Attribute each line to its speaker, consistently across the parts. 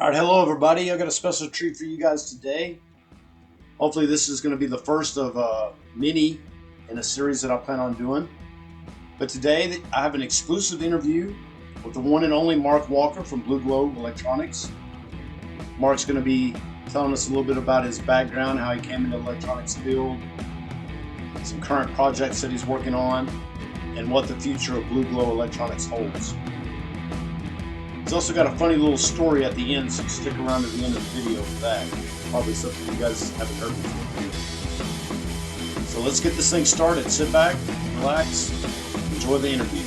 Speaker 1: All right, hello everybody. I got a special treat for you guys today. Hopefully, this is going to be the first of many in a series that I plan on doing. But today, I have an exclusive interview with the one and only Mark Walker from Blueglow Electronics. Mark's going to be telling us a little bit about his background, how he came into the electronics field, some current projects that he's working on, and what the future of Blueglow Electronics holds. He's also got a funny little story at the end, so stick around to the end of the video for that. Probably something you guys haven't heard before. So let's get this thing started. Sit back, relax, enjoy the interview.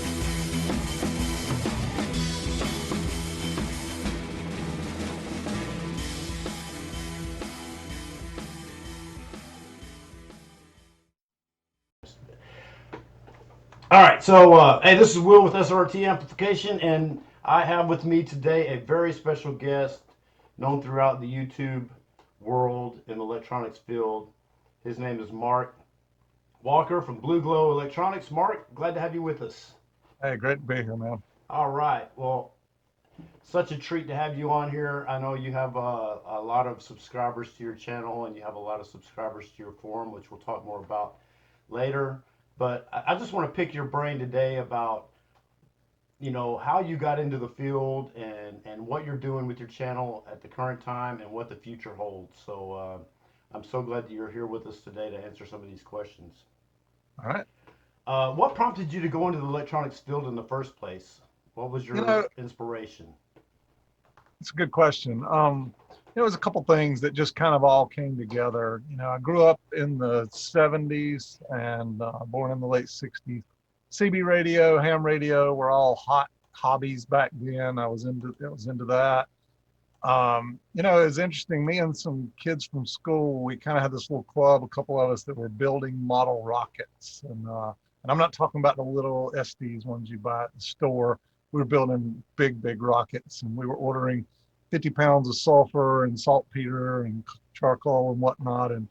Speaker 1: All right, so hey, this is Will with SRT Amplification, and I have with me today a very special guest known throughout the YouTube world in the electronics field. His name is Mark Walker from Blueglow Electronics. Mark, glad to have you with us.
Speaker 2: Hey, great to be here, man.
Speaker 1: All right, well, such a treat to have you on here. I know you have a lot of subscribers to your channel, and you have a lot of subscribers to your forum, which we'll talk more about later. But I just want to pick your brain today about how you got into the field and what you're doing with your channel at the current time and what the future holds. So I'm so glad that you're here with us today to answer some of these questions.
Speaker 2: All right.
Speaker 1: What prompted you to go into the electronics field in the first place? What was
Speaker 2: You
Speaker 1: your
Speaker 2: know,
Speaker 1: inspiration?
Speaker 2: it's a good question. It was a couple things that just kind of all came together. I grew up in the 70s and born in the late 60s. CB radio, ham radio were all hot hobbies back then. I was into that. It was interesting. Me and some kids from school, we kind of had this little club, a couple of us that were building model rockets. And I'm not talking about the little SDs ones you buy at the store. We were building big, big rockets, and we were ordering 50 pounds of sulfur and saltpeter and charcoal and whatnot. And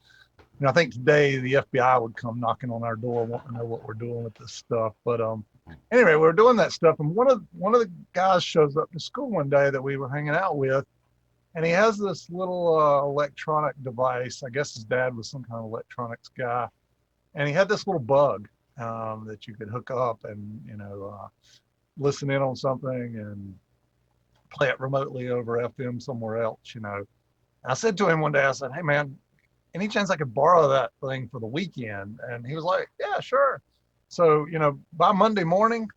Speaker 2: I think today the FBI would come knocking on our door wanting to know what we're doing with this stuff. But anyway, we were doing that stuff, and one of the guys shows up to school one day that we were hanging out with, and he has this little electronic device. I guess his dad was some kind of electronics guy, and he had this little bug that you could hook up and listen in on something and play it remotely over FM somewhere else. And I said to him one day, I said, "Hey man, any chance I could borrow that thing for the weekend?" And he was like, "Yeah, sure." So by Monday morning,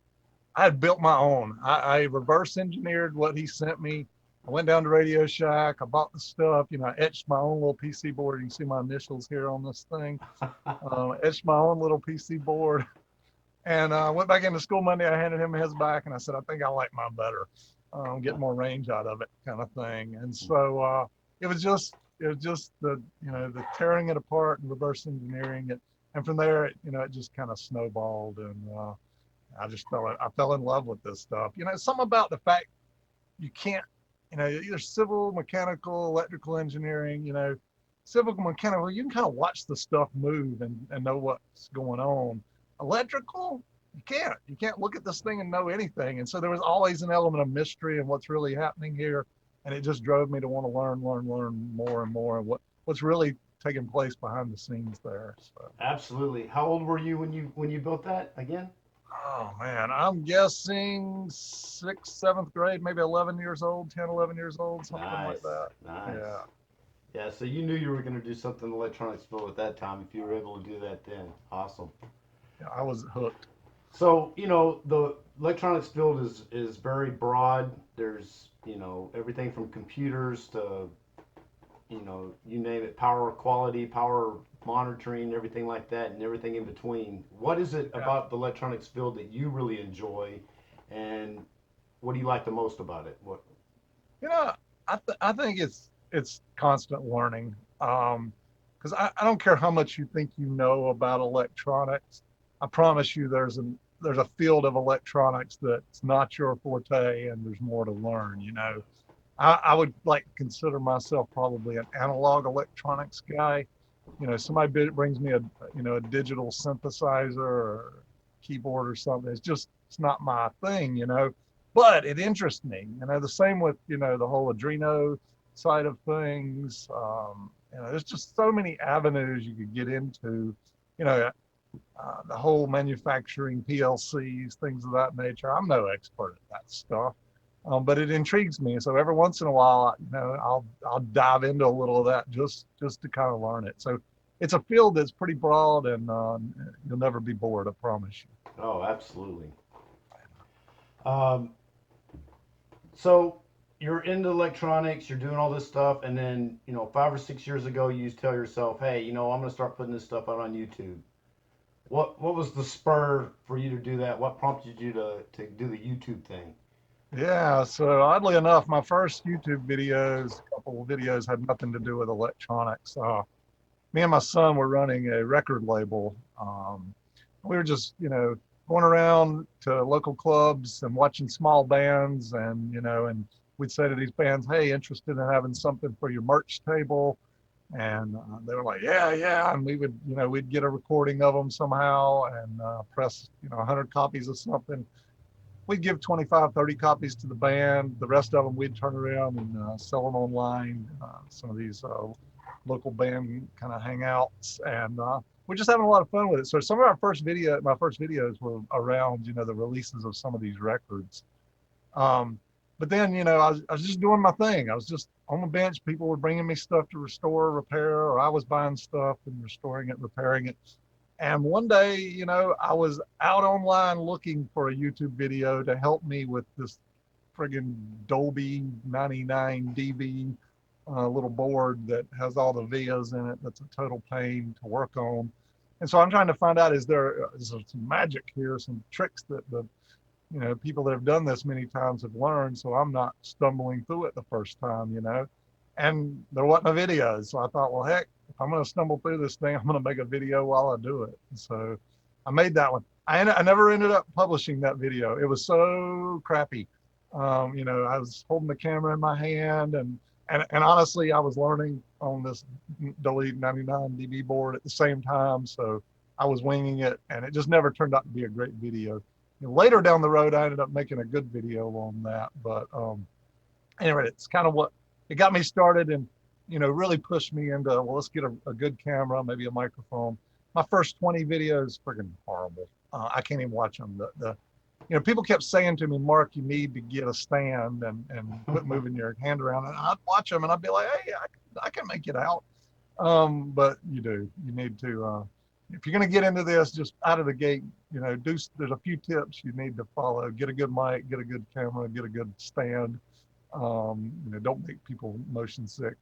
Speaker 2: I had built my own. I reverse engineered what he sent me. I went down to Radio Shack. I bought the stuff. I etched my own little PC board. You can see my initials here on this thing. Etched my own little PC board. And went back into school Monday. I handed him his back, and I said, "I think I like mine better. Get more range out of it," kind of thing. And so it was just the tearing it apart and reverse engineering it. And from there, it just kind of snowballed, and I fell in love with this stuff. Something about the fact you can't, either civil, mechanical, electrical engineering, civil, mechanical, you can kind of watch the stuff move and know what's going on. Electrical, you can't look at this thing and know anything. And so there was always an element of mystery and what's really happening here. And it just drove me to want to learn more and more, and what's really taking place behind the scenes there. So,
Speaker 1: Absolutely. How old were you when you built that again?
Speaker 2: oh man, I'm guessing sixth, seventh grade, maybe 11 years old, 10, 11 years old, something like
Speaker 1: Nice,
Speaker 2: that.
Speaker 1: nice.
Speaker 2: Yeah.
Speaker 1: Yeah, so you knew you were going to do something in the electronics field at that time if you were able to do that then. Awesome.
Speaker 2: Yeah, I was hooked.
Speaker 1: So, the electronics field is very broad. There's, everything from computers to, you name it, power quality, power monitoring, everything like that, and everything in between. What is it
Speaker 2: Yeah.
Speaker 1: about the electronics field that you really enjoy, and what do you like the most about it? What?
Speaker 2: You know, I think it's constant learning. Because I don't care how much you think you know about electronics. I promise you, there's a field of electronics that's not your forte, and there's more to learn. I would like consider myself probably an analog electronics guy. Somebody brings me a digital synthesizer or keyboard or something. It's not my thing. but it interests me. The same with, the whole Adreno side of things. There's just so many avenues you could get into, you know, the whole manufacturing PLCs, things of that nature. I'm no expert at that stuff, but it intrigues me. So every once in a while, I'll dive into a little of that just to kind of learn it. So it's a field that's pretty broad, and you'll never be bored, I promise you.
Speaker 1: Oh, absolutely. Um, so you're into electronics, you're doing all this stuff, and then 5 or 6 years ago, you tell yourself, "Hey, I'm going to start putting this stuff out on YouTube." What was the spur for you to do that? What prompted you to do the YouTube thing?
Speaker 2: Yeah, so oddly enough, my first YouTube videos, a couple of videos had nothing to do with electronics. Me and my son were running a record label. We were just, going around to local clubs and watching small bands, and we'd say to these bands, "Hey, interested in having something for your merch table?" And they were like, "Yeah, yeah." And we would, we'd get a recording of them somehow and press, 100 copies of something. We'd give 25, 30 copies to the band. The rest of them we'd turn around and sell them online. Some of these local band kind of hangouts, and we're just having a lot of fun with it. So some of my first videos were around, the releases of some of these records. But then, I was just doing my thing. I was just on the bench. People were bringing me stuff to restore, repair, or I was buying stuff and restoring it, repairing it. And one day, I was out online looking for a YouTube video to help me with this friggin' Dolby 99 dB little board that has all the vias in it. That's a total pain to work on. And so I'm trying to find out, is there some magic here, some tricks that the people that have done this many times have learned, so I'm not stumbling through it the first time, And there wasn't a video, so I thought, well, heck, if I'm going to stumble through this thing, I'm going to make a video while I do it. And so I made that one. I never ended up publishing that video. It was so crappy. I was holding the camera in my hand, and honestly, I was learning on this Dolby 99 dB board at the same time, so I was winging it, and it just never turned out to be a great video. Later down the road, I ended up making a good video on that. But anyway, it's kind of what it got me started, and really pushed me into, well, let's get a good camera, maybe a microphone. My first 20 videos, freaking horrible. I can't even watch them. People kept saying to me, "Mark, you need to get a stand and quit moving your hand around." And I'd watch them, and I'd be like, "Hey, I can make it out." But you need to, if you're going to get into this, just out of the gate, there's a few tips you need to follow. Get a good mic, get a good camera, get a good stand. Don't make people motion sick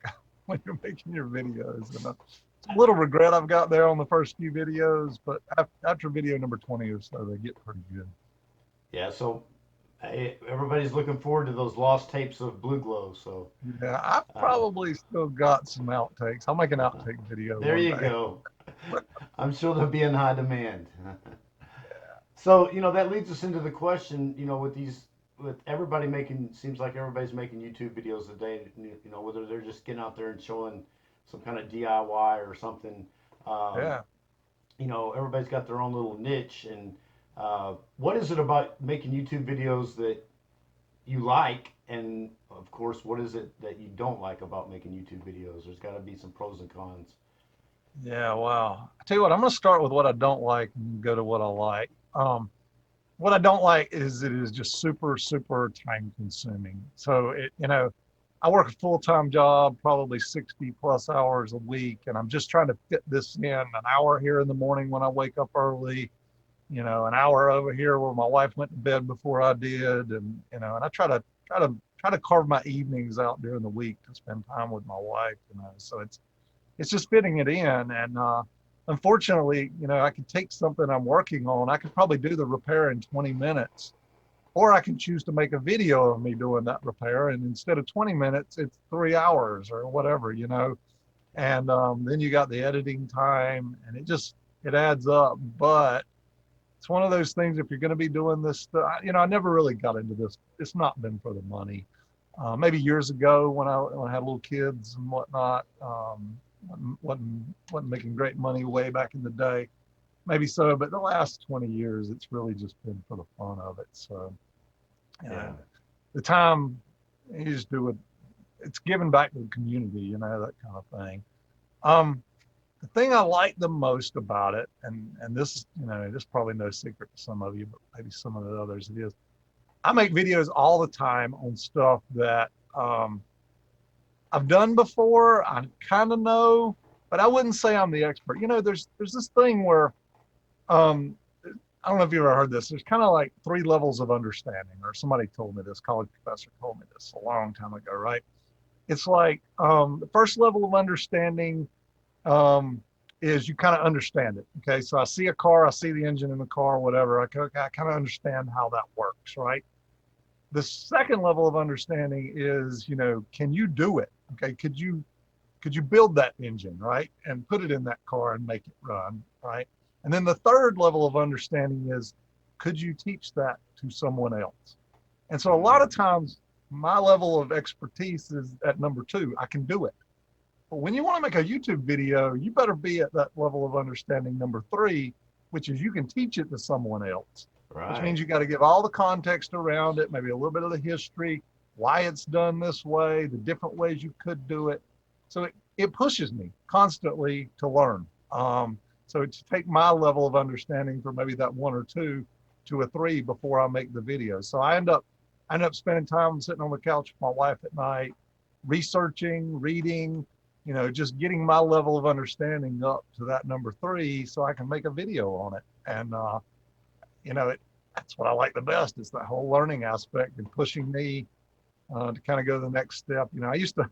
Speaker 2: when you're making your videos. And it's a little regret I've got there on the first few videos, but after video number 20 or so, they get pretty good.
Speaker 1: Yeah, so everybody's looking forward to those lost tapes of Blueglow. So
Speaker 2: Yeah, I've
Speaker 1: uh,
Speaker 2: probably still got some outtakes. I'll make an outtake video
Speaker 1: there
Speaker 2: one
Speaker 1: you
Speaker 2: day.
Speaker 1: go. I'm sure they'll be in high demand. So that leads us into the question. With everybody making, seems like everybody's making YouTube videos today. Whether they're just getting out there and showing some kind of DIY or something. Um,
Speaker 2: Yeah.
Speaker 1: Everybody's got their own little niche. And what is it about making YouTube videos that you like? And of course, what is it that you don't like about making YouTube videos? There's got to be some pros and cons.
Speaker 2: Yeah, wow. I tell you what, I'm going to start with what I don't like and go to what I like. What I don't like is it is just super, super time consuming. So I work a full-time job, probably 60 plus hours a week, and I'm just trying to fit this in an hour here in the morning when I wake up early, an hour over here where my wife went to bed before I did, and I try to carve my evenings out during the week to spend time with my wife, so it's just fitting it in. And unfortunately, I could take something I'm working on. I could probably do the repair in 20 minutes, or I can choose to make a video of me doing that repair. And instead of 20 minutes, it's 3 hours or whatever, And then you got the editing time, and it adds up. But it's one of those things, if you're going to be doing this stuff, I never really got into this. It's not been for the money. Maybe years ago when I had little kids and whatnot, wasn't making great money way back in the day. Maybe so, but the last 20 years, it's really just been for the fun of it. So You
Speaker 1: Yeah.
Speaker 2: know, the time you just do it, it's giving back to the community, you know, that kind of thing. Um, the thing I like the most about it, and this is, you know, this is probably no secret to some of you, but maybe some of the others, it is I make videos all the time on stuff that I've done before. I kind of know, but I wouldn't say I'm the expert. You know, there's this thing where um, I don't know if you ever heard this. There's kind of like three levels of understanding, or somebody told me this. College professor told me this a long time ago, right? It's like the first level of understanding um, is you kind of understand it. Okay, so I see a car, I see the engine in the car, whatever. I kind of understand how that works, right? The second level of understanding is, you know, can you do it? Okay, could you build that engine, right, and put it in that car and make it run, right? And then the third level of understanding is, could you teach that to someone else? And so a lot of times my level of expertise is at number two. I can do it. But when you want to make a YouTube video, you better be at that level of understanding number three, which is you can teach it to someone else, which
Speaker 1: Right.
Speaker 2: means you got to give all the context around it, maybe a little bit of the history, why it's done this way, the different ways you could do it. So it pushes me constantly to learn. So to take my level of understanding from maybe that one or two to a three before I make the video. So I end up spending time sitting on the couch with my wife at night, researching, reading, you know, just getting my level of understanding up to that number three so I can make a video on it. And, you know, that's what I like the best is that whole learning aspect and pushing me to kind of go to the next step. You know, I used to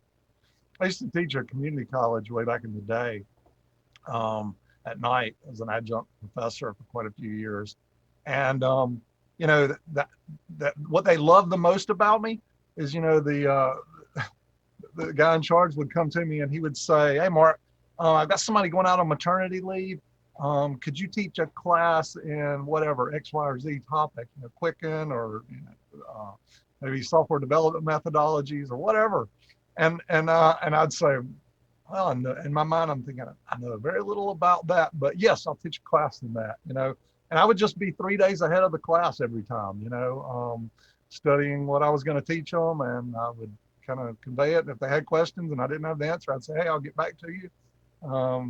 Speaker 2: teach at a community college way back in the day at night as an adjunct professor for quite a few years. And, you know, that what they love the most about me is, you know, the guy in charge would come to me and he would say, "Hey, Mark, I've got somebody going out on maternity leave. Could you teach a class in whatever X, Y, or Z topic, you know, Quicken or maybe software development methodologies or whatever?" And I'd say, well, in my mind, I'm thinking I know very little about that, but yes, I'll teach a class in that, you know. And I would just be 3 days ahead of the class every time, you know, studying what I was going to teach them, and I would kind of convey it. And if they had questions and I didn't have the answer, I'd say, "Hey, I'll get back to you."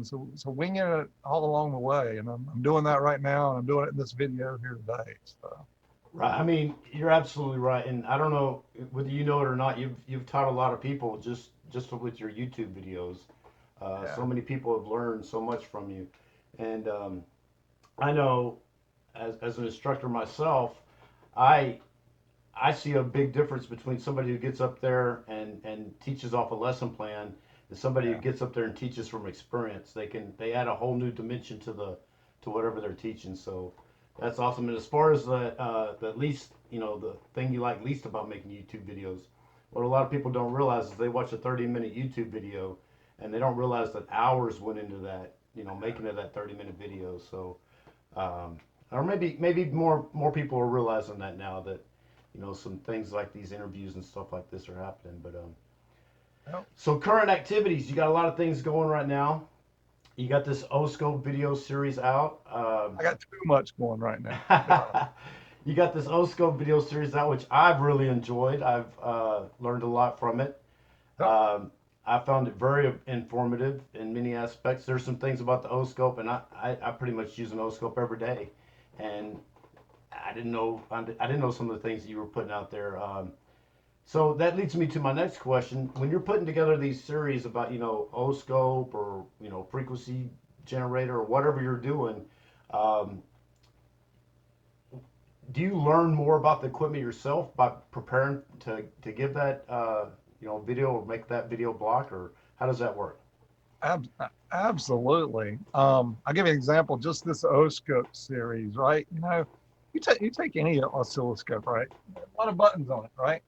Speaker 2: So winging it all along the way, and I'm doing that right now, and I'm doing it in this video here today. So
Speaker 1: Right. I mean, you're absolutely right, and I don't know whether you know it or not. You've taught a lot of people just with your YouTube videos. So
Speaker 2: yeah,
Speaker 1: many people have learned so much from you, and I know as an instructor myself, I I see a big difference between somebody who gets up there and teaches off a lesson plan and somebody who
Speaker 2: yeah,
Speaker 1: gets up there and teaches from experience. They add a whole new dimension to whatever they're teaching. So that's awesome. And as far as the least, the thing you like least about making YouTube videos, what a lot of people don't realize is they watch a 30-minute YouTube video and they don't realize that hours went into that, making it that 30-minute video. So um, or maybe more people are realizing that now that some things like these interviews and stuff like this are happening. But
Speaker 2: well,
Speaker 1: so current activities, you got a lot of things going right now. You got this O-Scope video series out.
Speaker 2: I got too much going right now, to be honest.
Speaker 1: You got this O-Scope video series out, which I've really enjoyed. I've learned a lot from it.
Speaker 2: Yep.
Speaker 1: Um, I found it very informative in many aspects. There's some things about the O-Scope, and I pretty much use an O-Scope every day. And I didn't know some of the things that you were putting out there. So that leads me to my next question. When you're putting together these series about, O-scope or, frequency generator or whatever you're doing, um, do you learn more about the equipment yourself by preparing to give that, video or make that video block, or how does that work?
Speaker 2: Ab- Absolutely. I'll give you an example. Just this oscilloscope series, right? You know, you take any oscilloscope, right? A lot of buttons on it, right?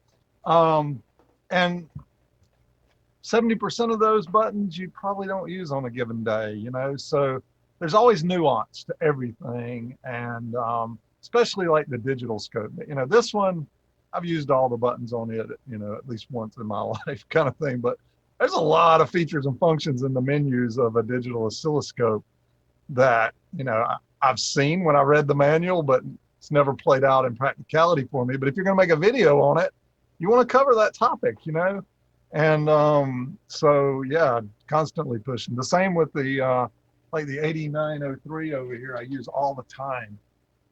Speaker 2: Um, and 70% of those buttons you probably don't use on a given day, you know. So there's always nuance to everything, and especially like the digital scope. You know, this one I've used all the buttons on it, you know, at least once in my life, kind of thing. But there's a lot of features and functions in the menus of a digital oscilloscope that, you know, I've seen when I read the manual, but it's never played out in practicality for me. But if you're going to make a video on it, you want to cover that topic, you know? And so, yeah, constantly pushing. The same with the, like the 8903 over here, I use all the time.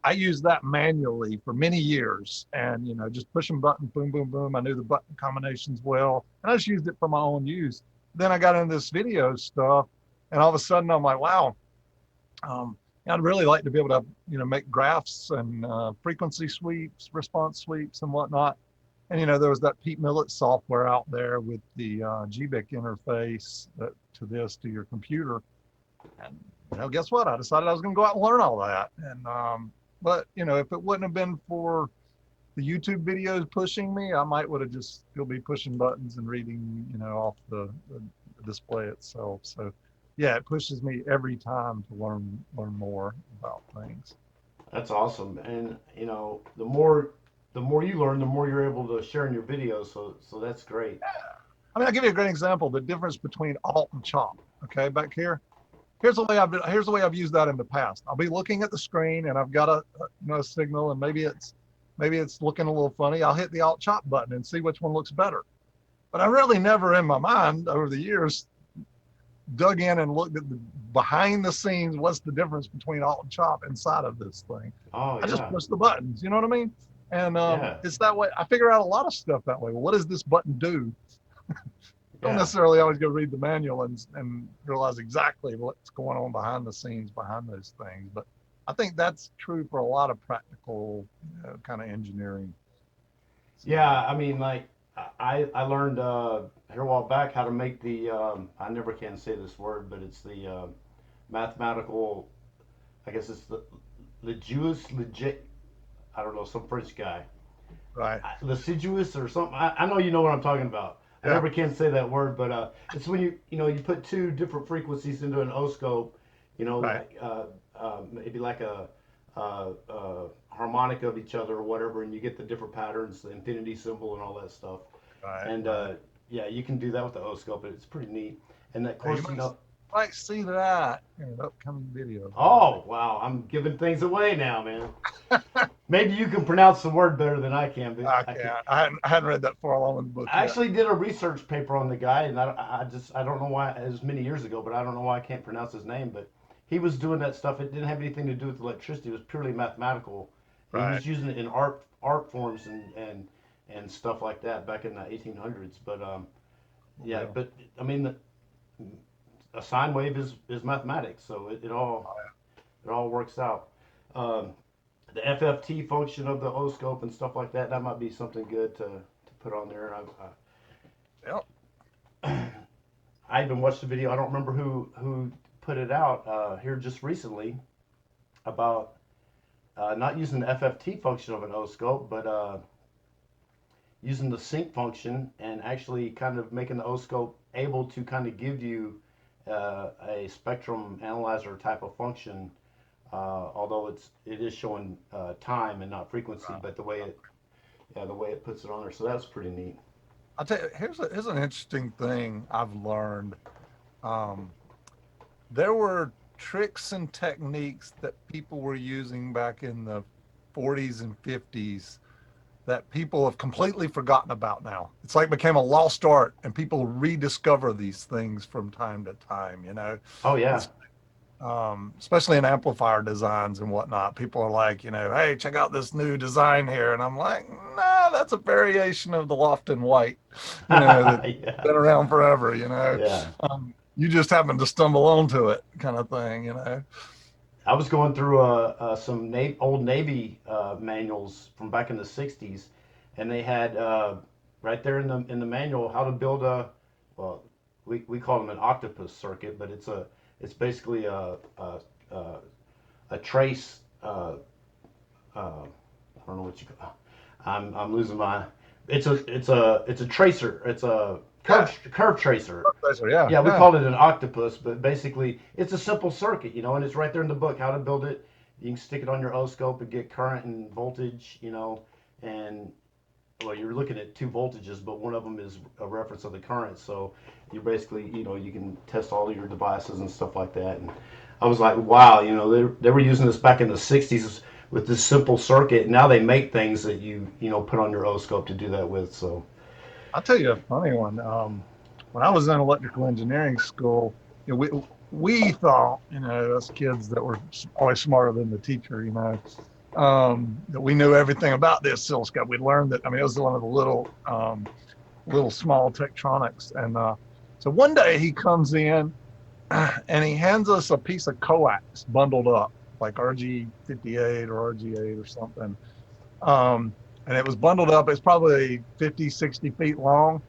Speaker 2: I used that manually for many years and, you know, just pushing buttons, boom, boom, boom. I knew the button combinations well, and I just used it for my own use. Then I got into this video stuff, and all of a sudden I'm like, wow, I'd really like to be able to, you know, make graphs and frequency sweeps, response sweeps and whatnot. And, you know, there was that Pete Millett software out there with the GBIC interface to this, to your computer. And, you know, guess what? I decided I was going to go out and learn all that. And, but, you know, if it wouldn't have been for the YouTube videos pushing me, I might would have just still be pushing buttons and reading, you know, off the display itself. So, yeah, it pushes me every time to learn more about things.
Speaker 1: That's awesome. And you know, the more you learn, the more you're able to share in your videos. So that's great.
Speaker 2: I mean, I'll give you a great example. The difference between alt and chop. Okay, back here. Here's the way I've used that in the past. I'll be looking at the screen and I've got you know, a signal, and maybe it's looking a little funny. I'll hit the alt chop button and see which one looks better. But I really never in my mind over the years dug in and looked at the behind the scenes, what's the difference between alt and chop inside of this thing.
Speaker 1: Oh
Speaker 2: I just
Speaker 1: yeah,
Speaker 2: push the buttons, you know what I mean? And
Speaker 1: yeah,
Speaker 2: it's that way. I figure out a lot of stuff that way. Well, what does this button do? Don't
Speaker 1: yeah.
Speaker 2: necessarily always go read the manual and realize exactly what's going on behind the scenes behind those things. But I think that's true for a lot of practical, you know, kind of engineering. So,
Speaker 1: Yeah, I mean, like I learned here a while back how to make the I never can say this word, but it's the mathematical. I guess it's the legit. I don't know, some French guy,
Speaker 2: right.
Speaker 1: litigious or something. I know you know what I'm talking about. I
Speaker 2: Yeah.
Speaker 1: never can say that word, but it's when you put two different frequencies into an O-scope,
Speaker 2: Right.
Speaker 1: like maybe like harmonic of each other or whatever, and you get the different patterns, the infinity symbol, and all that stuff.
Speaker 2: Right.
Speaker 1: And
Speaker 2: Right.
Speaker 1: yeah, you can do that with the O-scope. It's pretty neat. And of
Speaker 2: Yeah, you
Speaker 1: course,
Speaker 2: might see that in an upcoming video here.
Speaker 1: oh wow, I'm giving things away now, man. Maybe you can pronounce the word better than I can, but
Speaker 2: I
Speaker 1: I can.
Speaker 2: can't. I hadn't read that far along in the book
Speaker 1: I
Speaker 2: yet.
Speaker 1: actually did a research paper on the guy, and I don't know why. It was many years ago, but I don't know why I can't pronounce his name. But he was doing that stuff. It didn't have anything to do with electricity. It was purely mathematical, and he
Speaker 2: Right.
Speaker 1: was using it in art forms and stuff like that back in the 1800s. But yeah,
Speaker 2: Well,
Speaker 1: but I mean, a sine wave is mathematics, so it all works out. Um, the FFT function of the O-scope and stuff like that, that might be something good to put on there.
Speaker 2: yeah.
Speaker 1: I even watched the video. I don't remember who put it out here just recently about not using the FFT function of an O-scope, but using the sync function and actually kind of making the O-scope able to kind of give you a spectrum analyzer type of function. Although it is showing time and not frequency, but the way it puts it on there, so that's pretty neat.
Speaker 2: I'll tell you, here's an interesting thing I've learned. Um, there were tricks and techniques that people were using back in the 40s and 50s that people have completely forgotten about now. It's like became a lost art, and people rediscover these things from time to time. You know,
Speaker 1: Oh yeah.
Speaker 2: it's especially in amplifier designs and whatnot. People are like, you know, hey, check out this new design here, and I'm like, nah, that's a variation of the Lofton White, you know, that's
Speaker 1: Yeah.
Speaker 2: been around forever. You know,
Speaker 1: Yeah.
Speaker 2: you just happen to stumble onto it, kind of thing. You know,
Speaker 1: I was going through some old Navy manuals from back in the '60s, and they had right there in the manual how to build well, we call them an octopus circuit, but it's basically a, a trace. I don't know what you call. I'm losing my. It's a tracer. It's a
Speaker 2: yeah,
Speaker 1: curve tracer.
Speaker 2: professor, yeah,
Speaker 1: Yeah, we
Speaker 2: yeah,
Speaker 1: called it an octopus, but basically it's a simple circuit, and it's right there in the book how to build it. You can stick it on your O-scope and get current and voltage, and well, you're looking at two voltages, but one of them is a reference of the current. So you basically, you can test all of your devices and stuff like that. And I was like, wow, they were using this back in the '60s with this simple circuit. Now they make things that you know put on your oscope to do that with. So
Speaker 2: I'll tell you a funny one. When I was in electrical engineering school, you know, we thought, you know, us kids that were always smarter than the teacher, you know, that we knew everything about the oscilloscope. We learned that. I mean, it was one of the little small Tektronix, and so one day he comes in and he hands us a piece of coax bundled up, like RG58 or RG8 or something. And it was bundled up. It's probably 50, 60 feet long.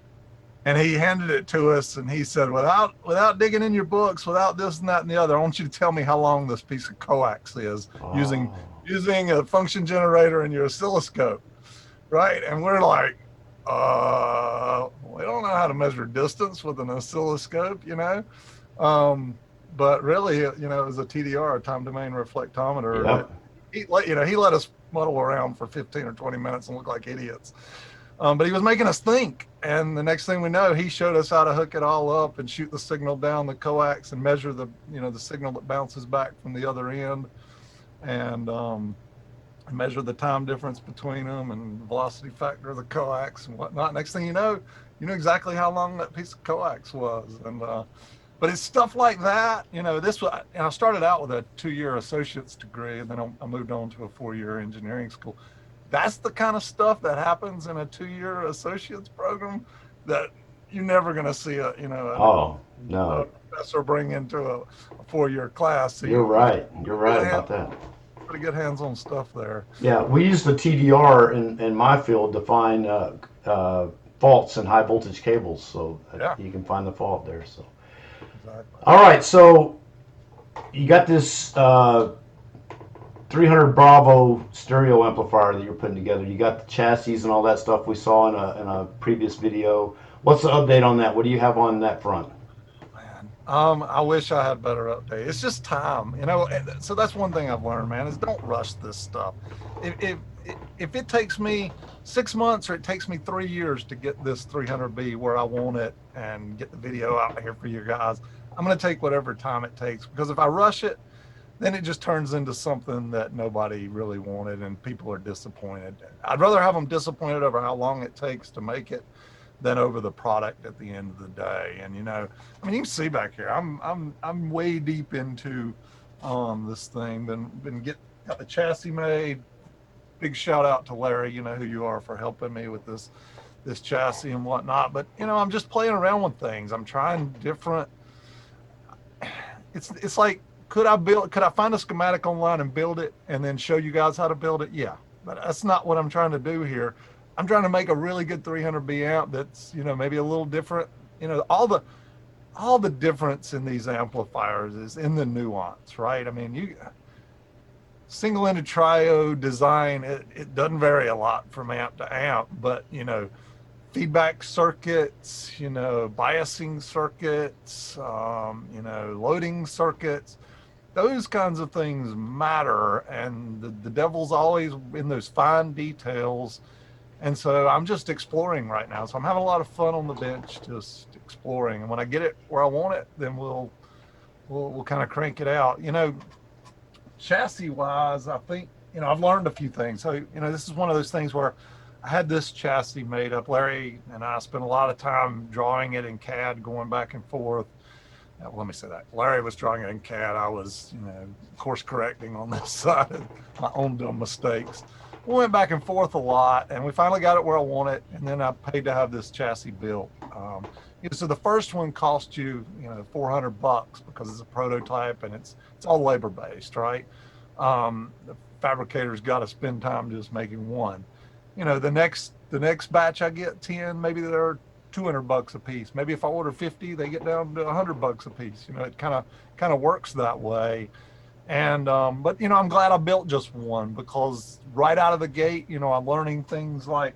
Speaker 2: And he handed it to us and he said, without digging in your books, without this and that and the other, I want you to tell me how long this piece of coax is
Speaker 1: oh,
Speaker 2: using a function generator in your oscilloscope. Right. And we're like, we don't know how to measure distance with an oscilloscope, you know. But really, you know, it was a TDR, a time domain reflectometer,
Speaker 1: yep.
Speaker 2: that he let us muddle around for 15 or 20 minutes and look like idiots. But he was making us think. And the next thing we know, he showed us how to hook it all up and shoot the signal down the coax and measure the signal that bounces back from the other end, and measure the time difference between them and the velocity factor of the coax and whatnot. Next thing you know exactly how long that piece of coax was. And but it's stuff like that. You know, I started out with a 2-year associate's degree, and then I moved on to a 4-year engineering school. That's the kind of stuff that happens in a 2-year associate's program that you're never going to see
Speaker 1: Oh
Speaker 2: a
Speaker 1: no,
Speaker 2: professor bring into a 4-year class. So
Speaker 1: you're right. You're right
Speaker 2: you
Speaker 1: about that.
Speaker 2: pretty good hands-on stuff there.
Speaker 1: Yeah, we use the TDR in my field to find faults in high voltage cables, so
Speaker 2: Yeah,
Speaker 1: you can find the fault there. So,
Speaker 2: exactly.
Speaker 1: all right, so you got this 300 Bravo stereo amplifier that you're putting together. You got the chassis and all that stuff we saw in a previous video. What's the update on that? What do you have on that front?
Speaker 2: Man, I wish I had better update. It's just time, you know. So that's one thing I've learned, man, is don't rush this stuff. If if it takes me 6 months or it takes me 3 years to get this 300B where I want it and get the video out here for you guys, I'm going to take whatever time it takes, because if I rush it, then it just turns into something that nobody really wanted and people are disappointed. I'd rather have them disappointed over how long it takes to make it than over the product at the end of the day. And you know, I mean, you can see back here, I'm way deep into this thing. Got the chassis made. Big shout out to Larry, you know who you are, for helping me with this chassis and whatnot. But you know, I'm just playing around with things. I'm trying different. It's like, could I find a schematic online and build it and then show you guys how to build it? Yeah, but that's not what I'm trying to do here. I'm trying to make a really good 300B amp that's, you know, maybe a little different. You know, all the difference in these amplifiers is in the nuance, right? I mean, you single-ended triode design, it doesn't vary a lot from amp to amp, but you know, feedback circuits, you know, biasing circuits, you know, loading circuits, those kinds of things matter, and the devil's always in those fine details. And so I'm just exploring right now. So I'm having a lot of fun on the bench, just exploring. And when I get it where I want it, then we'll kind of crank it out. You know, chassis wise, I think, you know, I've learned a few things. So, you know, this is one of those things where I had this chassis made up. Larry and I spent a lot of time drawing it in CAD, going back and forth. Let me say that. Larry was drawing it in CAD. I was, you know, course correcting on this side of my own dumb mistakes. We went back and forth a lot, and we finally got it where I want it. And then I paid to have this chassis built. So the first one cost you, you know, $400 because it's a prototype and it's all labor based, right? The fabricator's got to spend time just making one. You know, the next batch I get 10, maybe they're $200 a piece. Maybe if I order 50, they get down to $100 a piece. You know, it kind of works that way. And but you know, I'm glad I built just one, because right out of the gate, you know, I'm learning things like,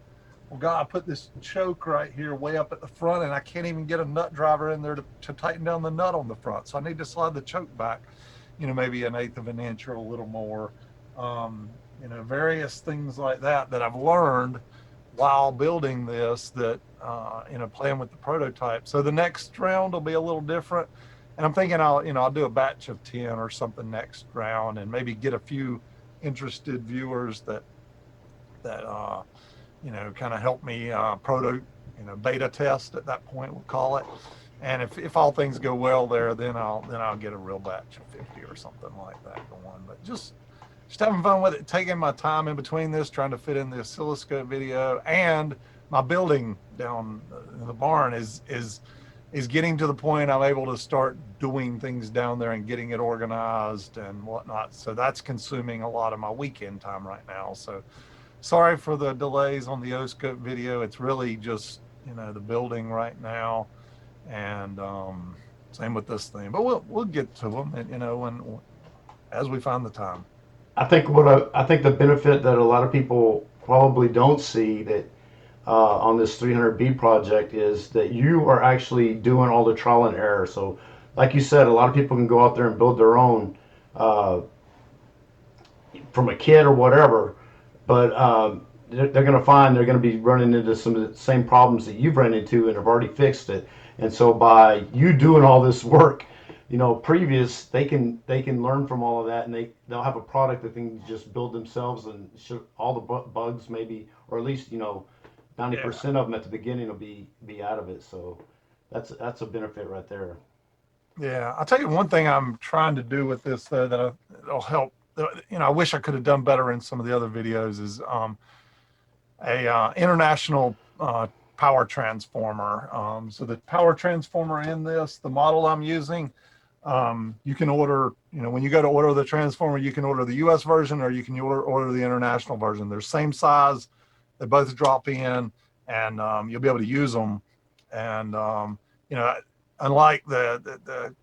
Speaker 2: well, God, I put this choke right here way up at the front, and I can't even get a nut driver in there to tighten down the nut on the front. So I need to slide the choke back, you know, maybe 1/8 of an inch or a little more. You know, various things like that I've learned while building this, that you know, playing with the prototype. So the next round will be a little different, and I'm thinking I'll do a batch of 10 or something next round, and maybe get a few interested viewers that you know, kind of help me beta test at that point, we'll call it. And if all things go well there, then I'll get a real batch of 50 or something like that going. But just having fun with it, taking my time in between this, trying to fit in the oscilloscope video, and my building down in the barn is getting to the point I'm able to start doing things down there and getting it organized and whatnot. So that's consuming a lot of my weekend time right now. So sorry for the delays on the oscope video. It's really just, you know, the building right now, and same with this thing. But we'll get to them, and you know, when as we find the time.
Speaker 1: I think the benefit that a lot of people probably don't see that on this 300B project is that you are actually doing all the trial and error. So, like you said, a lot of people can go out there and build their own uh, from a kit or whatever, but they're going to find they're going to be running into some of the same problems that you've run into and have already fixed it. And so, by you doing all this work, you know, previous, they can learn from all of that, and they'll have a product that they can just build themselves, and all the bugs maybe, or at least, you know,
Speaker 2: Yeah.
Speaker 1: 90% of them at the beginning will be out of it. So that's a benefit right there.
Speaker 2: Yeah, I'll tell you one thing I'm trying to do with this though that'll help. You know, I wish I could have done better in some of the other videos. Is a international power transformer. So the power transformer in this, the model I'm using, you can order. You know, when you go to order the transformer, you can order the U.S. version or you can order the international version. They're same size. They both drop in, and you'll be able to use them. And you know, unlike the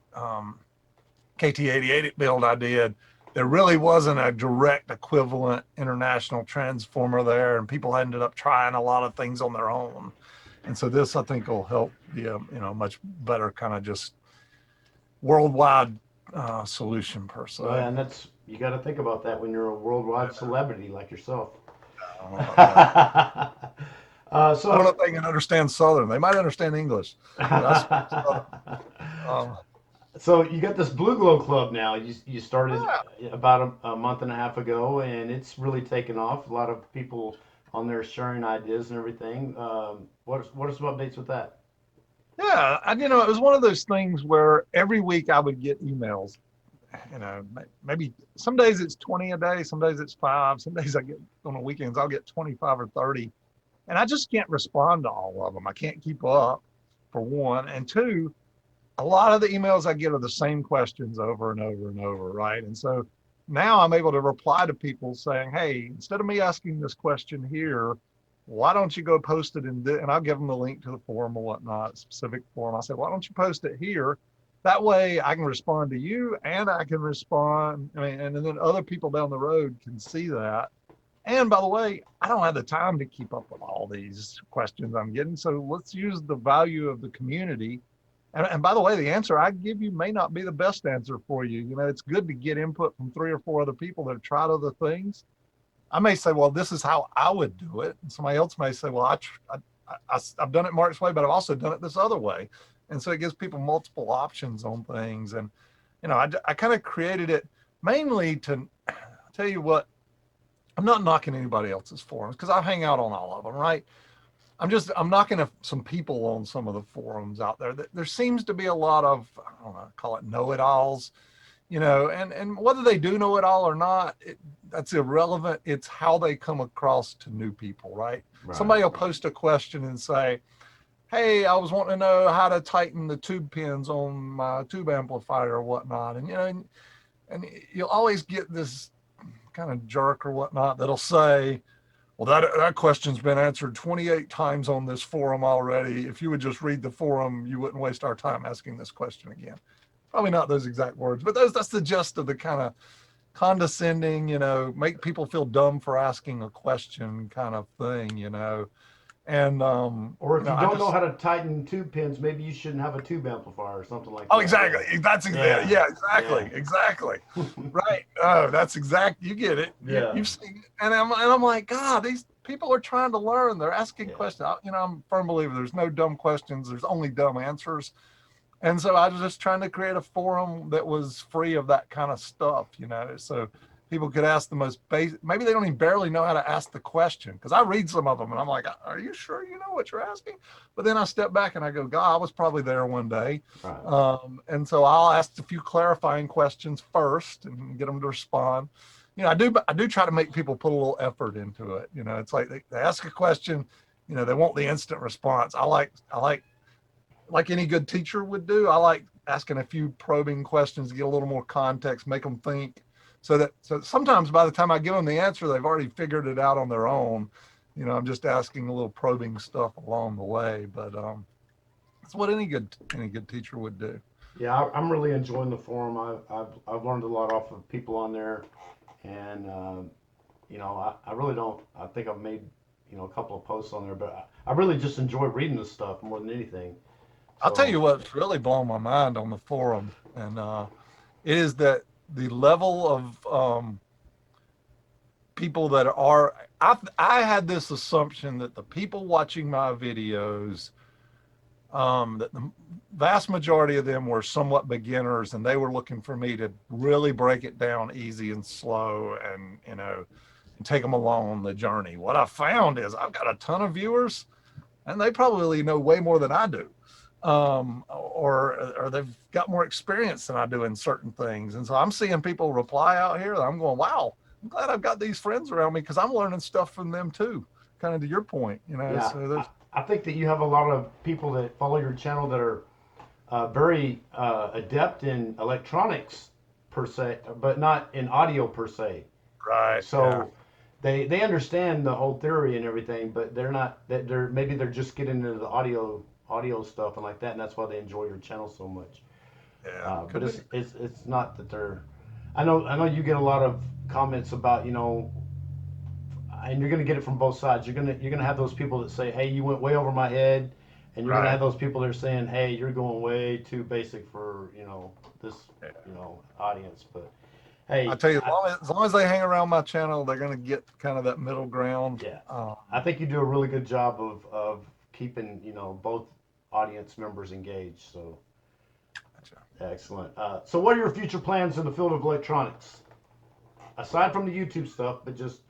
Speaker 2: KT88 build I did, there really wasn't a direct equivalent international transformer there, and people ended up trying a lot of things on their own. And so this, I think, will help be a much better kind of just worldwide solution per
Speaker 1: Well,
Speaker 2: se.
Speaker 1: and that's you got to think about that when you're a worldwide celebrity like yourself.
Speaker 2: I don't know about that. I don't know
Speaker 1: So,
Speaker 2: if they can understand Southern. They might understand English, but I speak Southern. Um,
Speaker 1: so you got this Blue Glow Club now. You started
Speaker 2: yeah,
Speaker 1: about a month and a half ago, and it's really taken off. A lot of people on there sharing ideas and everything. What are some updates with that?
Speaker 2: yeah. And you know, it was one of those things where every week I would get emails. You know, maybe some days it's 20 a day, some days it's 5, some days I get on the weekends I'll get 25 or 30, and I just can't respond to all of them. I can't keep up, for one, and two, a lot of the emails I get are the same questions over and over and over, right? And so now I'm able to reply to people saying, hey, instead of me asking this question here, why don't you go post it in this? And I'll give them the link to the forum or whatnot, a specific forum. I said, why don't you post it here? That way I can respond to you and I can respond. I mean, and then other people down the road can see that. And by the way, I don't have the time to keep up with all these questions I'm getting. So let's use the value of the community. And by the way, the answer I give you may not be the best answer for you. You know, it's good to get input from 3 or 4 other people that have tried other things. I may say, well, this is how I would do it. And somebody else may say, well, I've done it Mark's way, but I've also done it this other way. And so it gives people multiple options on things. And, you know, I kind of created it mainly to tell you what, I'm not knocking anybody else's forums because I hang out on all of them, right? I'm knocking some people on some of the forums out there. There seems to be a lot of, I don't know, call it know-it-alls, you know, and whether they do know it all or not, that's irrelevant. It's how they come across to new people, right?
Speaker 1: Right.
Speaker 2: Somebody will post a question and say, hey, I was wanting to know how to tighten the tube pins on my tube amplifier or whatnot. And, you know, and you'll always get this kind of jerk or whatnot that'll say, well, that question's been answered 28 times on this forum already. If you would just read the forum, you wouldn't waste our time asking this question again. Probably not those exact words, but that's the gist of the kind of condescending, you know, make people feel dumb for asking a question kind of thing, you know. And
Speaker 1: Or
Speaker 2: you
Speaker 1: if
Speaker 2: know,
Speaker 1: you
Speaker 2: I
Speaker 1: don't know
Speaker 2: just
Speaker 1: how to tighten tube pins, maybe you shouldn't have a tube amplifier or something like
Speaker 2: oh,
Speaker 1: that.
Speaker 2: exactly. That's exactly,
Speaker 1: Yeah.
Speaker 2: yeah,
Speaker 1: Yeah.
Speaker 2: exactly, exactly.
Speaker 1: Yeah.
Speaker 2: Right. Oh, that's exact. You get it.
Speaker 1: Yeah.
Speaker 2: You've seen it. And I'm like, God, these people are trying to learn. They're asking
Speaker 1: Yeah.
Speaker 2: questions. You know, I'm a firm believer there's no dumb questions. There's only dumb answers. And so I was just trying to create a forum that was free of that kind of stuff, you know. So people could ask the most basic, maybe they don't even barely know how to ask the question. Because I read some of them and I'm like, are you sure you know what you're asking? But then I step back and I go, God, I was probably there one day.
Speaker 1: Right.
Speaker 2: And so I'll ask a few clarifying questions first and get them to respond. I do try to make people put a little effort into it. It's like they ask a question, they want the instant response. I like any good teacher would do. I like asking a few probing questions to get a little more context, make them think, so sometimes by the time I give them the answer, they've already figured it out on their own. I'm just asking a little probing stuff along the way, but it's what any good teacher would do.
Speaker 1: Yeah, I'm really enjoying the forum. I've learned a lot off of people on there, and I really don't. I think I've made a couple of posts on there, but I really just enjoy reading this stuff more than anything.
Speaker 2: I'll tell
Speaker 1: So
Speaker 2: you what's really blown my mind on the forum, and it is that the level of people that are. I had this assumption that the people watching my videos, that the vast majority of them were somewhat beginners, and they were looking for me to really break it down easy and slow, and and take them along on the journey. What I found is I've got a ton of viewers, and they probably know way more than I do, or they've got more experience than I do in certain things. And so I'm seeing people reply out here. I'm going, wow, I'm glad I've got these friends around me because I'm learning stuff from them too. Kind of to your point,
Speaker 1: yeah,
Speaker 2: So there's
Speaker 1: I think that you have a lot of people that follow your channel that are very adept in electronics per se, but not in audio per se.
Speaker 2: right, yeah,
Speaker 1: So they understand the whole theory and everything, but they're not. They're maybe they're just getting into the audio stuff and like that, and that's why they enjoy your channel so much.
Speaker 2: yeah,
Speaker 1: But
Speaker 2: could be.
Speaker 1: it's not that they're. I know you get a lot of comments about and you're gonna get it from both sides. You're gonna have those people that say, hey, you went way over my head, and you're gonna
Speaker 2: Right.
Speaker 1: have those people that are saying, hey, you're going way too basic for this
Speaker 2: Yeah.
Speaker 1: audience. But
Speaker 2: I
Speaker 1: hey,
Speaker 2: tell you, as long as they hang around my channel, they're going to get kind of that middle ground.
Speaker 1: yeah,
Speaker 2: Um,
Speaker 1: I think you do a really good job of keeping both audience members engaged. So excellent. So what are your future plans in the field of electronics aside from the YouTube stuff? But just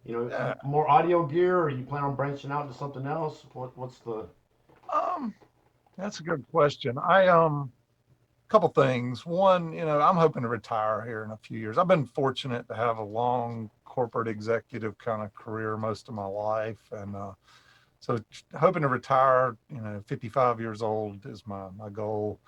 Speaker 2: yeah.
Speaker 1: more audio gear, or you plan on branching out into something else? What's the
Speaker 2: Um, that's a good question. Couple things. One, I'm hoping to retire here in a few years. I've been fortunate to have a long corporate executive kind of career most of my life, and so hoping to retire. 55 years old is my goal.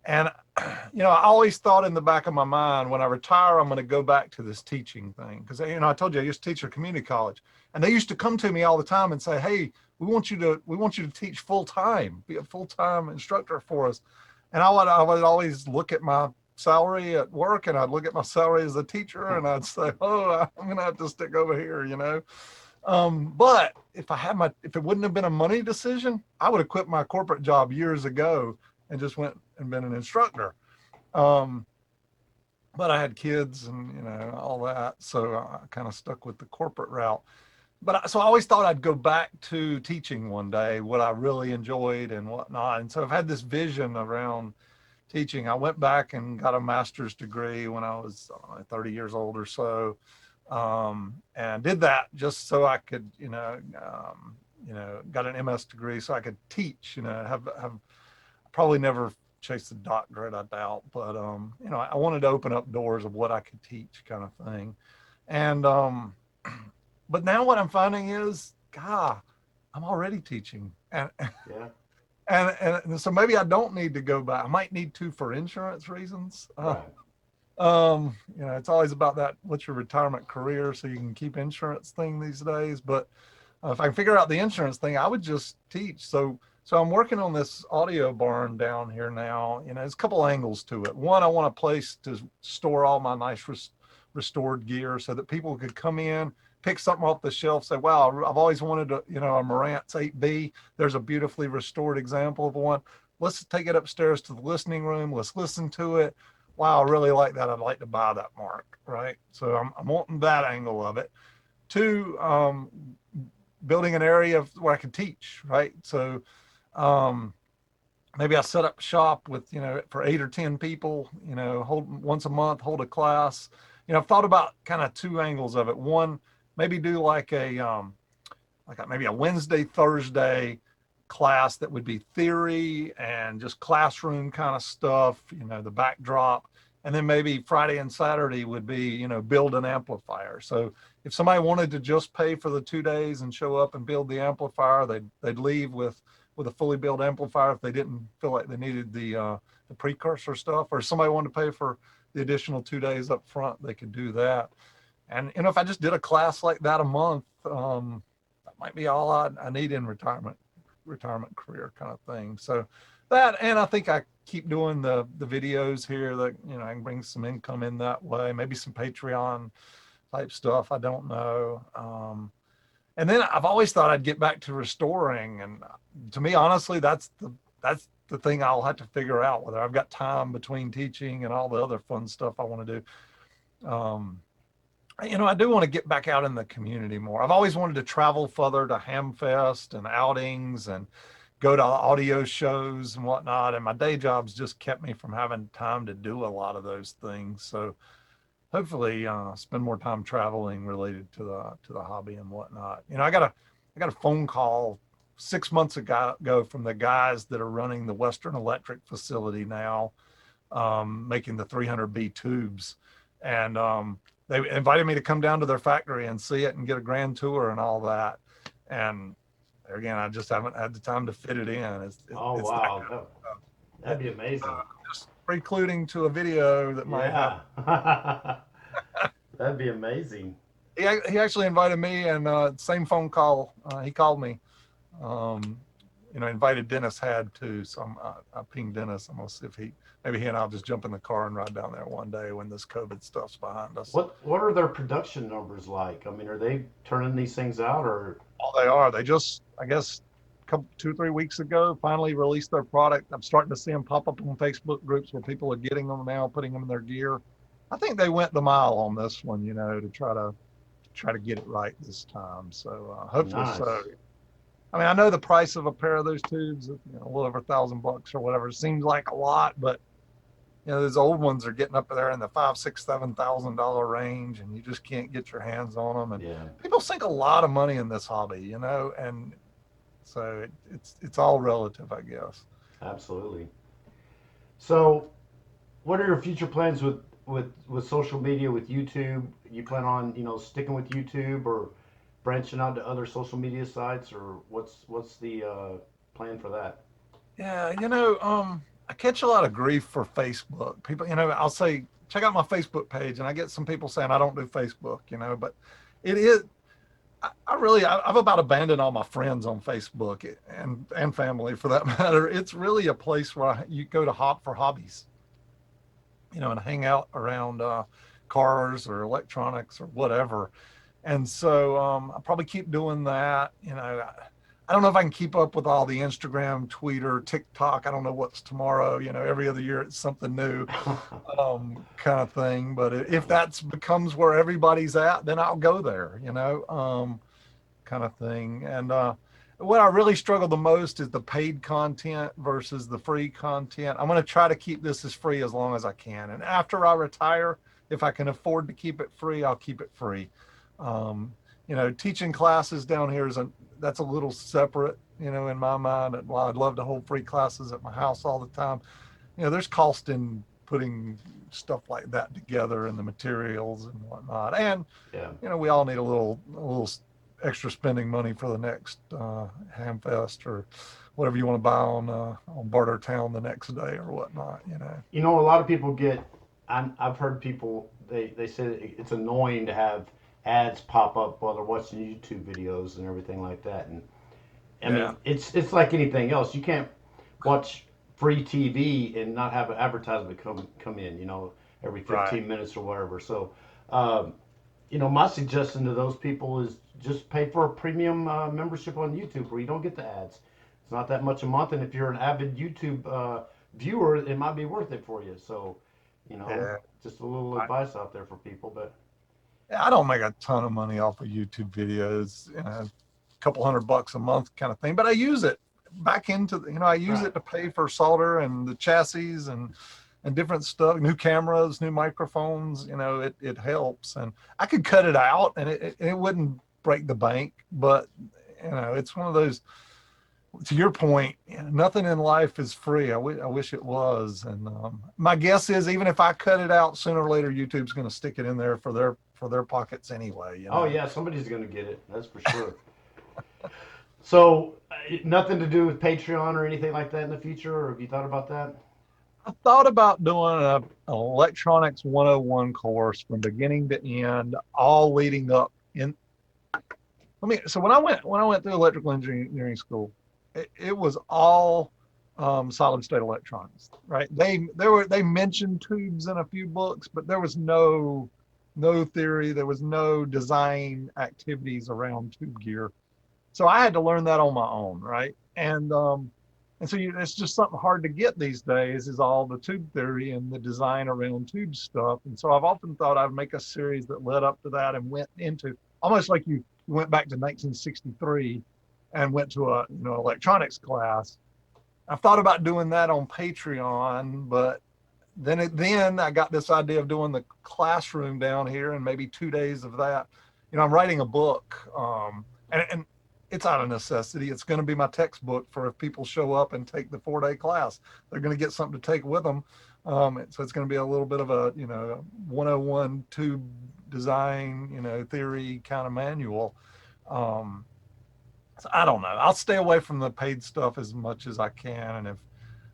Speaker 2: And I always thought in the back of my mind, when I retire, I'm going to go back to this teaching thing because I told you I used to teach at community college, and they used to come to me all the time and say, "Hey, we want you to teach full time, be a full time instructor for us." And I would always look at my salary at work, and I'd look at my salary as a teacher, and I'd say, "Oh, I'm going to have to stick over here." But if it wouldn't have been a money decision, I would have quit my corporate job years ago and just went and been an instructor. Um, but I had kids and all that, so I kind of stuck with the corporate route. So I always thought I'd go back to teaching one day, what I really enjoyed and whatnot. And so I've had this vision around teaching. I went back and got a master's degree when I was 30 years old or so, and did that just so I could, got an MS degree so I could teach. Have probably never chase the doctorate, I doubt, but I wanted to open up doors of what I could teach, kind of thing. And but now what I'm finding is, God, I'm already teaching, and
Speaker 1: yeah
Speaker 2: and so maybe I don't need to go back. I might need to for insurance reasons.
Speaker 1: right
Speaker 2: It's always about that. What's your retirement career, so you can keep insurance thing these days. But if I can figure out the insurance thing, I would just teach. So I'm working on this audio barn down here now. There's a couple angles to it. One, I want a place to store all my nice restored gear so that people could come in, pick something off the shelf, say, wow, I've always wanted a Marantz 8B. There's a beautifully restored example of one. Let's take it upstairs to the listening room. Let's listen to it. Wow, I really like that. I'd like to buy that mark, right? So I'm wanting that angle of it. Two, building an area where I can teach, right? So maybe I set up shop with, for 8 or 10 people, hold once a month, hold a class, I've thought about kind of two angles of it. One, maybe do like maybe a Wednesday, Thursday class that would be theory and just classroom kind of stuff, the backdrop. And then maybe Friday and Saturday would be, build an amplifier. So if somebody wanted to just pay for the 2 days and show up and build the amplifier, they'd leave with a fully built amplifier if they didn't feel like they needed the precursor stuff, or somebody wanted to pay for the additional 2 days up front, they could do that. And if I just did a class like that a month, that might be all I need in retirement career kind of thing. So that, and I think I keep doing the videos here that, I can bring some income in that way, maybe some Patreon type stuff. I don't know. And then I've always thought I'd get back to restoring. And to me, honestly, that's the thing I'll have to figure out, whether I've got time between teaching and all the other fun stuff I want to do. I do want to get back out in the community more. I've always wanted to travel further to Hamfest and outings and go to audio shows and whatnot. And my day jobs just kept me from having time to do a lot of those things. So hopefully spend more time traveling related to the hobby and whatnot. I got a phone call 6 months ago from the guys that are running the Western Electric facility now, making the 300B tubes. And they invited me to come down to their factory and see it and get a grand tour and all that. And again, I just haven't had the time to fit it in.
Speaker 1: Oh, wow. That'd be amazing.
Speaker 2: Just precluding to a video that might happen.
Speaker 1: That'd be amazing.
Speaker 2: He actually invited me, and same phone call, he called me. Invited Dennis had too. So I pinged Dennis. I'm gonna see if maybe he and I'll just jump in the car and ride down there one day when this COVID stuff's behind us.
Speaker 1: What are their production numbers like? I mean, are they turning these things out, or?
Speaker 2: Oh, they are. They just, I guess, 2-3 weeks ago, finally released their product. I'm starting to see them pop up on Facebook groups where people are getting them now, putting them in their gear. I think they went the mile on this one, to try to get it right this time. So hopefully
Speaker 1: Nice.
Speaker 2: so. I mean, I know the price of a pair of those tubes, a little over $1,000 or whatever. It seems like a lot, but those old ones are getting up there in the $5,000, $6,000, $7,000 range, and you just can't get your hands on them. And people sink a lot of money in this hobby, and so it's all relative, I guess.
Speaker 1: Absolutely. So, what are your future plans with social media, with YouTube? You plan on sticking with YouTube or branching out to other social media sites, or what's the plan for that?
Speaker 2: Yeah, I catch a lot of grief for Facebook. People, I'll say, check out my Facebook page, and I get some people saying I don't do Facebook, but it is, I've about abandoned all my friends on Facebook and family for that matter. It's really a place where you go to hop for hobbies, and hang out around cars or electronics or whatever. And so I'll probably keep doing that. I don't know if I can keep up with all the Instagram, Twitter, TikTok. I don't know what's tomorrow. Every other year it's something new, kind of thing. But if that becomes where everybody's at, then I'll go there, kind of thing. And what I really struggle the most is the paid content versus the free content. I'm going to try to keep this as free as long as I can. And after I retire, if I can afford to keep it free, I'll keep it free. Teaching classes down here that's a little separate, in my mind. While I'd love to hold free classes at my house all the time, there's cost in putting stuff like that together and the materials and whatnot. And, we all need a little extra spending money for the next Hamfest or whatever you want to buy on Barter Town the next day or whatnot,
Speaker 1: A lot of people I've heard people, they say it's annoying to have ads pop up while they're watching YouTube videos and everything like that. And I mean, it's like anything else. You can't watch free TV and not have an advertisement come in, every 15 minutes or whatever. So, my suggestion to those people is just pay for a premium membership on YouTube where you don't get the ads. It's not that much a month, and if you're an avid YouTube viewer, it might be worth it for you. So, just a little advice out there for people, but.
Speaker 2: I don't make a ton of money off of YouTube videos, a couple $100 a month kind of thing, but I use it back into, I use it to pay for solder and the chassis and and different stuff, new cameras, new microphones, you know, it helps. And I could cut it out and it wouldn't break the bank, but you know, it's one of those, to your point, you know, nothing in life is free. I wish it was. And my guess is even if I cut it out, sooner or later, YouTube's going to stick it in there for their pockets anyway, you
Speaker 1: Oh
Speaker 2: know.
Speaker 1: yeah, somebody's gonna get it. That's for sure. So nothing to do with Patreon or anything like that in the future, or have you thought about that?
Speaker 2: I thought about doing an electronics 101 course from beginning to end, all leading up in. So when I went through electrical engineering school, it was all solid state electronics, right? They mentioned tubes in a few books, but there was no theory, there was no design activities around tube gear. So I had to learn that on my own, right? And so it's just something hard to get these days is all the tube theory and the design around tube stuff. And so I've often thought I'd make a series that led up to that and went into almost like you went back to 1963 and went to a electronics class. I've thought about doing that on Patreon, but then I got this idea of doing the classroom down here and maybe 2 days of that. You know, I'm writing a book, and it's out of necessity. It's going to be my textbook for if people show up and take the 4-day class. They're going to get something to take with them. So it's going to be a little bit of a 101 tube design, theory kind of manual. So I don't know. I'll stay away from the paid stuff as much as I can, and if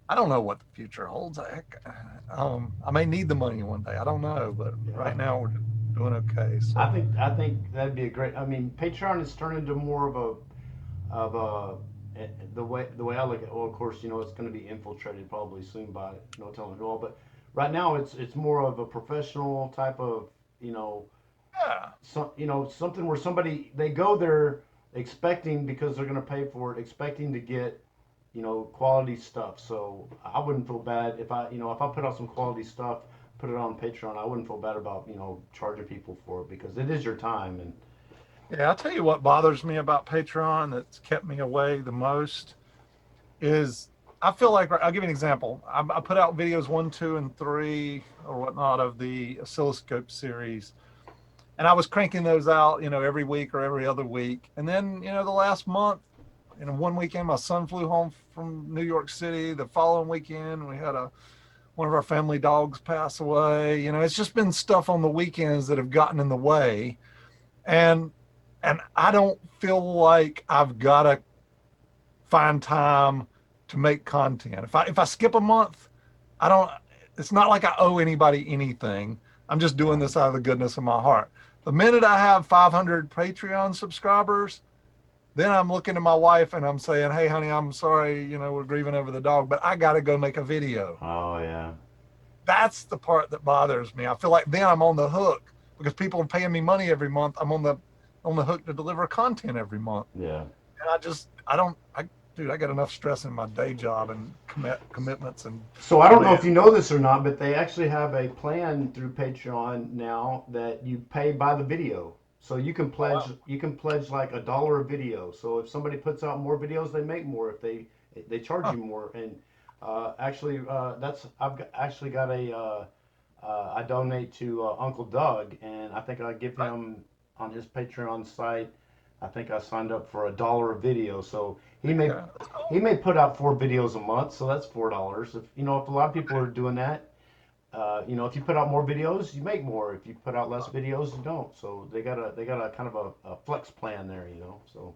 Speaker 2: I don't know what the future holds. I may need the money one day. I don't know, but
Speaker 1: Yeah.
Speaker 2: right now we're doing okay.
Speaker 1: I
Speaker 2: So
Speaker 1: think I think that'd be a great. I mean, Patreon has turned into more of the way I look at. Well, of course, it's going to be infiltrated probably soon by no telling who all. But right now, it's more of a professional type of
Speaker 2: yeah,
Speaker 1: something where somebody they go there expecting because they're going to pay for it, expecting to get quality stuff. So I wouldn't feel bad if I put out some quality stuff, put it on Patreon. I wouldn't feel bad about charging people for it because it is your time. And
Speaker 2: yeah. I'll tell you what bothers me about Patreon that's kept me away the most is I feel like I'll give you an example. I put out videos 1, 2, and 3 or whatnot of the oscilloscope series, and I was cranking those out, every week or every other week. And then, the last month, one weekend, my son flew home from New York City. The following weekend, we had one of our family dogs pass away. It's just been stuff on the weekends that have gotten in the way, and I don't feel like I've got to find time to make content. If I skip a month, I don't. It's not like I owe anybody anything. I'm just doing this out of the goodness of my heart. The minute I have 500 Patreon subscribers, then I'm looking at my wife and I'm saying, "Hey, honey, I'm sorry. We're grieving over the dog, but I got to go make a video."
Speaker 1: oh yeah,
Speaker 2: That's the part that bothers me. I feel like then I'm on the hook because people are paying me money every month. I'm on the hook to deliver content every month.
Speaker 1: yeah.
Speaker 2: And I don't, dude, I got enough stress in my day job and commitments and
Speaker 1: So I don't know if
Speaker 2: demands.
Speaker 1: you know this or not, but they actually have a plan through Patreon now that you pay by the video. So
Speaker 2: Oh, wow.
Speaker 1: you can pledge like $1 a video. So if somebody puts out more videos, they make more. If they charge
Speaker 2: Huh,
Speaker 1: you more. And actually, actually got I donate to Uncle Doug, and I think I give
Speaker 2: right.
Speaker 1: him on his Patreon site. I think I signed up for $1 a video. So
Speaker 2: Okay. That's
Speaker 1: he
Speaker 2: cool.
Speaker 1: may put out 4 videos a month, so that's $4. If a lot of people are doing that, if you put out more videos, you make more. If you put out less videos, you don't. So they got a kind of a flex plan there. So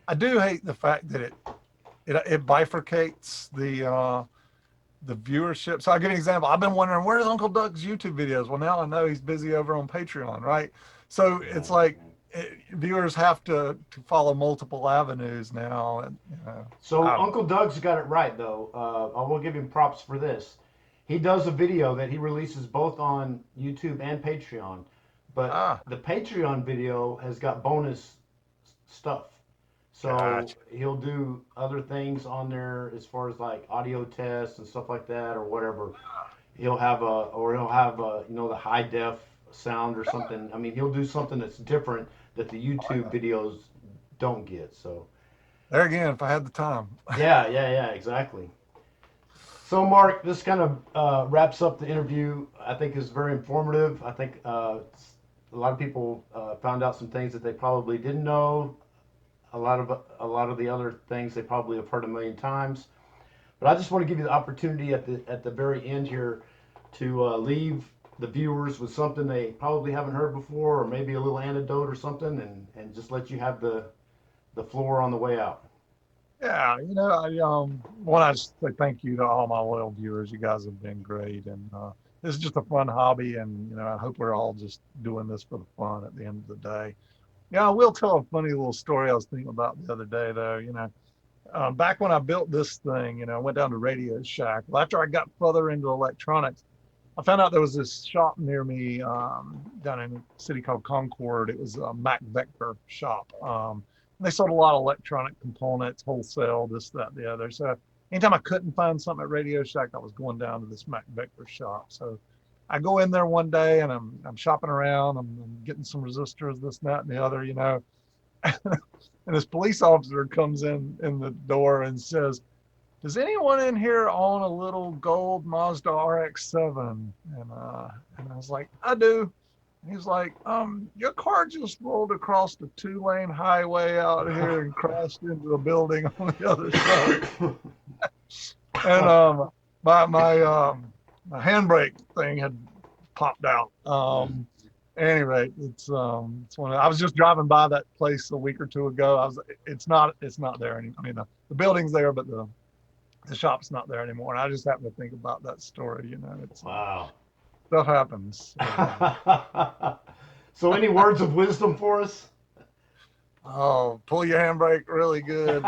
Speaker 2: I do hate the fact that it bifurcates the viewership. So I'll give you an example. I've been wondering where's Uncle Doug's YouTube videos. Well, now I know he's busy over on Patreon, right? So
Speaker 1: yeah.
Speaker 2: it's like viewers have to follow multiple avenues now, and
Speaker 1: So
Speaker 2: I don't know.
Speaker 1: Uncle Doug's got it right though. I will give him props for this. He does a video that he releases both on YouTube and Patreon, but
Speaker 2: Ah,
Speaker 1: the Patreon video has got bonus stuff. So
Speaker 2: gotcha.
Speaker 1: he'll do other things on there as far as like audio tests and stuff like that or whatever. He'll have the high def sound or something. I mean, he'll do something that's different that the
Speaker 2: I like
Speaker 1: YouTube
Speaker 2: that.
Speaker 1: videos don't get. So
Speaker 2: There again, if I had the time.
Speaker 1: yeah, yeah, yeah, exactly. So, Mark, this kind of wraps up the interview. I think is very informative. I think a lot of people found out some things that they probably didn't know. A lot of the other things they probably have heard a million times. But I just want to give you the opportunity at the very end here to leave the viewers with something they probably haven't heard before, or maybe a little anecdote or something, and just let you have the floor on the way out.
Speaker 2: Yeah, want to say thank you to all my loyal viewers. You guys have been great, and this is just a fun hobby, and I hope we're all just doing this for the fun at the end of the day. Yeah, I will tell a funny little story I was thinking about the other day, though. Back when I built this thing, I went down to Radio Shack. Well, after I got further into electronics, I found out there was this shop near me down in a city called Concord. It was a Mac Vector shop. And they sold a lot of electronic components, wholesale, this, that, the other. So anytime I couldn't find something at Radio Shack, I was going down to this Mac Vector shop. So I go in there one day and I'm shopping around. I'm getting some resistors, this, that, and the other, and this police officer comes in the door and says, "Does anyone in here own a little gold Mazda RX-7?" And I was like, "I do." And he's like, "Your car just rolled across the 2-lane highway out here and crashed into a building on the other side." And my handbrake thing had popped out. At any rate, it's one. I was just driving by that place a week or two ago. It's not there anymore. I mean, the building's there, but the shop's not there anymore. And I just happened to think about that story. It's
Speaker 1: Wow.
Speaker 2: stuff happens.
Speaker 1: So, any words of wisdom for us?
Speaker 2: Oh, pull your handbrake really good.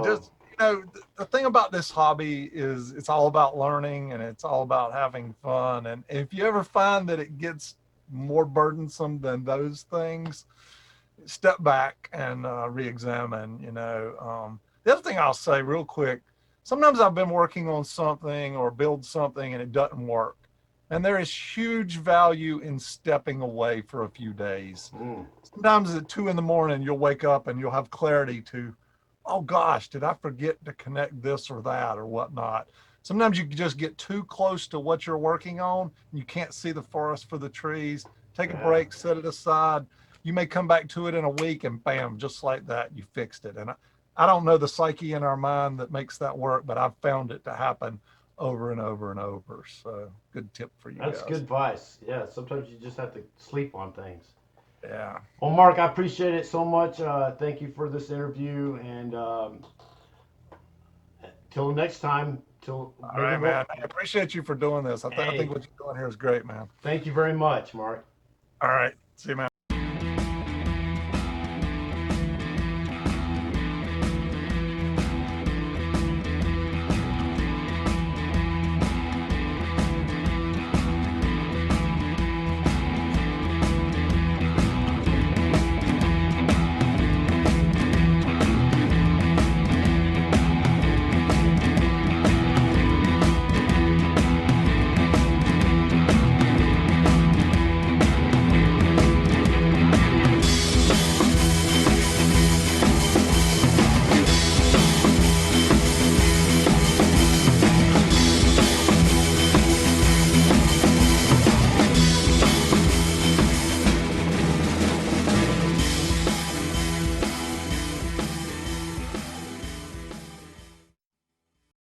Speaker 2: Just the thing about this hobby is it's all about learning and it's all about having fun. And if you ever find that it gets more burdensome than those things, step back and re-examine. The other thing I'll say real quick, sometimes I've been working on something or build something and it doesn't work. And there is huge value in stepping away for a few days. Sometimes at 2 a.m, you'll wake up and you'll have clarity to, oh gosh, did I forget to connect this or that or whatnot? Sometimes you just get too close to what you're working on. And you can't see the forest for the trees. Take a break, set it aside. You may come back to it in a week and bam, just like that, you fixed it. And I don't know the psyche in our mind that makes that work, but I've found it to happen over and over and over. So good tip for you
Speaker 1: That's
Speaker 2: guys.
Speaker 1: good advice. Yeah, sometimes you just have to sleep on things.
Speaker 2: Yeah.
Speaker 1: Well, Mark, I appreciate it so much. Thank you for this interview, and till next time.
Speaker 2: All right, man. I appreciate you for doing this. I think what you're doing here is great, man.
Speaker 1: Thank you very much, Mark.
Speaker 2: All right. See you, man.